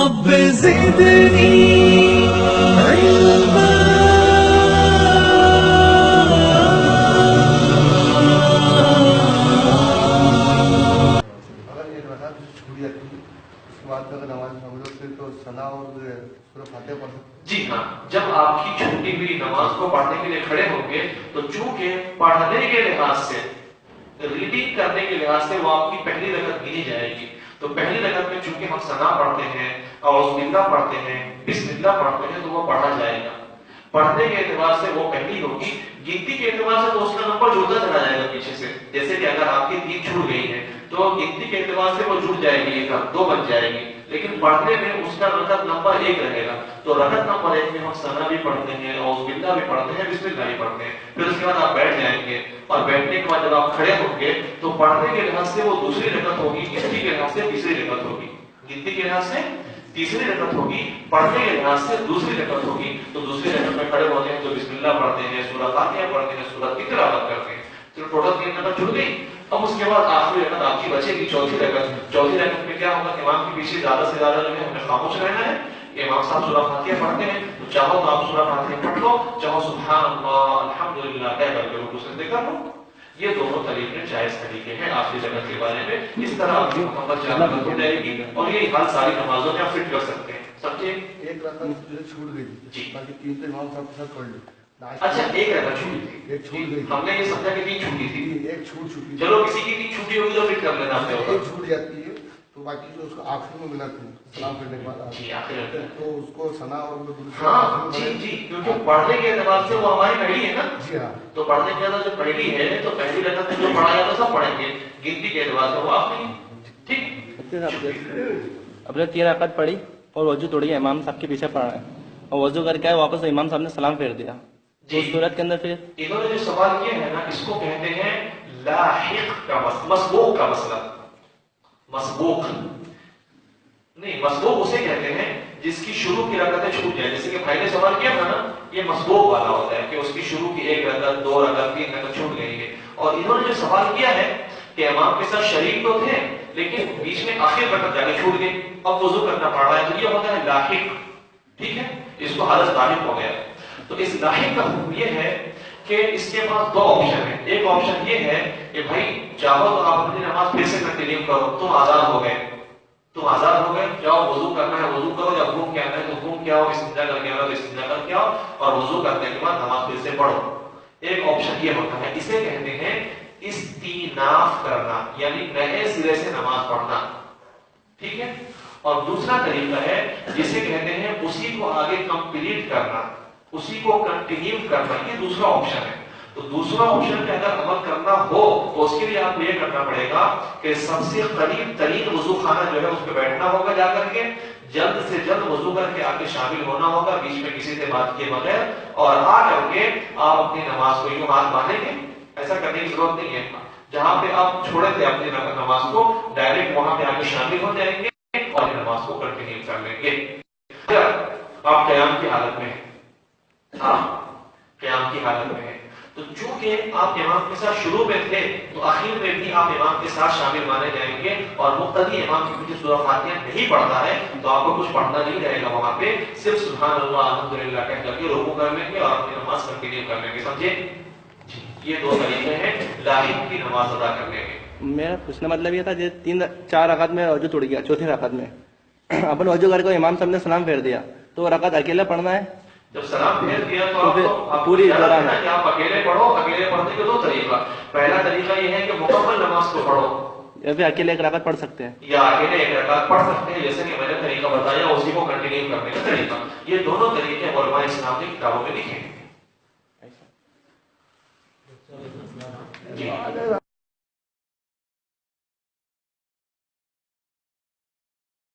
رب زدني علما. اگر ایک رکعت چھوٹ جاتی ہے اس کے بعد اگر نماز ہم لوگ سے تو ثنا اور سورہ فاتحہ پڑھ سکتے ہیں؟ جی ہاں، جب آپ کی چھوٹی ہوئی نماز کو پڑھنے کے لیے کھڑے ہوں گے تو چونکہ پڑھنے کے لحاظ سے، ریڈنگ کرنے کے لحاظ سے وہ آپ کی پہلی رکعت گنی جائے گی. تو پہلی رکعت میں چونکہ ہم ثنا پڑھتے ہیں اعوذ باللہ پڑھتے ہیں بسم اللہ پڑھتے ہیں تو وہ پڑھا جائے گا. پڑھنے کے اعتبار سے وہ پہلی ہوگی، گنتی کے اعتبار سے تو اس کا نمبر جڑتا چلا جائے گا پیچھے سے. جیسے کہ اگر آپ کی 3 چھوٹ گئی ہے تو گنتی کے اعتبار سے وہ جڑ جائے گی، 2 بن جائے گی، لیکن پڑھنے میں اس کا رکعت نمبر 1 رہے گا. تو رکعت نمبر 1 میں ہم ثنا بھی پڑھتے ہیں اعوذ باللہ بھی پڑھتے ہیں بسم اللہ بھی پڑھتے ہیں. پھر اس کے بعد آپ بیٹھ جائیں گے اور بیٹھنے کے بعد جب آپ کھڑے ہوں گے تو پڑھنے کے لحاظ سے وہ دوسری رکعت ہوگی، گنتی کے لحاظ سے تیسری رکعت ہوگی. گنتی کے لحاظ سے تیسری رکعت ہوگی، پڑھنے کے لحاظ سے دوسری رکعت ہوگی. تو دوسری رکعت میں کھڑے ہوتے ہیں تو بسم اللہ پڑھتے ہیں، سورہ فاتحہ پڑھتے ہیں، سورہ تلاوت کرتے ہیں. تو ٹوٹل 3 رکعت چھوٹ گئی. اب اس کے بعد آخری رکعت آپ کی بچے گی، چوتھی رکعت. چوتھی رکعت میں کیا ہوگا؟ امام کے پیچھے زیادہ سے زیادہ جو ہے ہمیں خاموش رہنا ہے. امام صاحب سورہ فاتحہ پڑھتے ہیں تو چاہو تو آپ سورہ فاتحہ پڑھ لو، چاہو سبحان اللہ الحمدللہ کہہ کر کے رکوع سجدے کر لو. یہ دونوں طریقے جائز طریقے ہیں آخری رکعت کے بارے میں. اس طرح آپ کی مکمل 4 رکعت ہو جائے گی اور یہ حال ساری نمازوں میں آپ فٹ کر سکتے ہیں. سمجھے؟ ایک رکعت چھوٹ گئی جی. باقی 3 تو امام صاحب کے ساتھ پڑھ لی. اچھا، ایک رکعت چھوٹی تھی، ایک چھوٹ گئی، ہم نے یہ سمجھا کہ 3 چھوٹی تھی. ایک چھوٹ چکی. چلو کسی کی 3 چھوٹی ہوگی تو فٹ کر لینا آپ نے. ایک چھوٹ جاتی ہے تو باقی جو اس کو آخر میں ملا تھی سلام پھرنے کے بعد جی آخر تو اس کو ثنا اور ہاں جی جی، کیونکہ پڑھنے کے اعتبار سے وہ ہماری پہلی ہے نا. جی ہاں. تو پڑھنے کے اعتبار سے پہلی ہے تو پہلی رکعت میں جو پڑھا جاتا ہے سب پڑھیں گے، گنتی کے اعتبار سے وہ آخری. ٹھیک. اپنے 3 رکعت پڑھی اور وضو توڑی، امام صاحب کے پیچھے پڑھا ہے اور وضو کر کے آئے واپس امام صاحب نے سلام پھیر دیا. جی. اس صورت کے اندر پھر انہوں نے جو سوال کیا ہے نا اس کو کہتے ہیں لاحق کا مسبوق کا مسئلہ. مسبوق نہیں، مسبوق اسے کہتے ہیں جس کی شروع کی رکعتیں چھوٹ جائیں. جیسے کہ بھائی نے سوال کیا تھا نا، یہ مسبوق والا ہوتا ہے کہ اس کی شروع کی 1 رکعت 2 رکعت 3 رکعت چھوٹ گئی ہے. اور انہوں نے جو سوال کیا ہے کہ امام کے ساتھ شریک تو تھے لیکن بیچ میں آخر رکعت جا کے چھوٹ گئی، اب وضو کرنا پڑ رہا ہے، تو یہ ہوتا ہے لاحق. ٹھیک ہے، اس کو حدث لاحق ہو گیا. تو اس لاحق کا حکم یہ ہے کہ اس کے پاس 2 آپشن ہیں. ایک آپشن یہ ہے کہ بھائی چاہو تو آپ اپنی نماز پھر سے کنٹینیو کرو، تم آزاد ہو گئے، جاؤ وضو کرنا ہے وضو کرو، یا گھوم کے آنا ہے تو گھوم کے آؤ، استنجا کر کے آنا تو استنجا کر کے آؤ اور وضو کرنے کے بعد نماز پھر سے پڑھو. ایک آپشن یہ ہوتا ہے، اسے کہتے ہیں استیناف کرنا، یعنی نئے سرے سے نماز پڑھنا. ٹھیک ہے. اور دوسرا طریقہ ہے جسے کہتے ہیں اسی کو آگے کمپلیٹ کرنا، اسی کو کنٹینیو کرنا. یہ دوسرا آپشن ہے. تو دوسرا آپشن پہ اگر عمل کرنا ہو تو اس کے لیے آپ کو یہ کرنا پڑے گا کہ سب سے قریب ترین وضو خانہ جو ہے اس پہ بیٹھنا ہوگا، جا کر کے جلد سے جلد وضو کر کے آگے شامل ہونا ہوگا بیچ میں کسی سے بات کیے بغیر، اور آ کر کے آپ اپنی نماز کو یوں ہاتھ باندھیں گے. ایسا کرنے کی ضرورت نہیں ہے. جہاں پہ آپ چھوڑے تھے اپنی نماز کو ڈائریکٹ وہاں پہ آگے شامل ہو جائیں گے اور نماز کو کنٹینیو کر لیں گے. آپ قیام کی حالت میں قیام کی حالت میں ہے تو چونکہ آپ امام کے ساتھ شروع میں تھے تو آخر میں بھی آپ امام کے ساتھ شامل مانے جائیں گے. اور مقتدی امام کے پیچھے سورہ فاتحہ نہیں پڑھتا ہے تو آپ کو کچھ پڑھنا نہیں رہے گا. وہاں پہ صرف سبحان اللہ الحمدللہ کہہ کر کے رکوع کر لیں گے اور اپنی نماز کنٹینیو کر لیں گے. سمجھے؟ یہ 2 طریقے ہیں لاحق کی نماز ادا کرنے کے. میرا پوچھنا مطلب یہ تھا کہ 4 رکعت میں وضو ٹوٹ گیا، چوتھی رکعت میں اپن وضو کر کے امام صاحب نے سلام پھیر دیا تو رکعت اکیلا پڑھنا ہے. جب سلام پھیر دیا تو آپ پوری دوران کہ آپ اکیلے پڑھو. اکیلے پڑھنے کے 2 طریقہ. پہلا طریقہ یہ ہے کہ مکمل نماز کو پڑھو، یا پھر اکیلے 1 رکعت پڑھ سکتے ہیں، یا اکیلے 1 رکعت پڑھ سکتے ہیں جیسے کہ میں نے طریقہ بتایا اسی کو کنٹینیو کرنے کا طریقہ. یہ دونوں طریقے علماء اسلام کی کتابوں میں لکھے ہیں.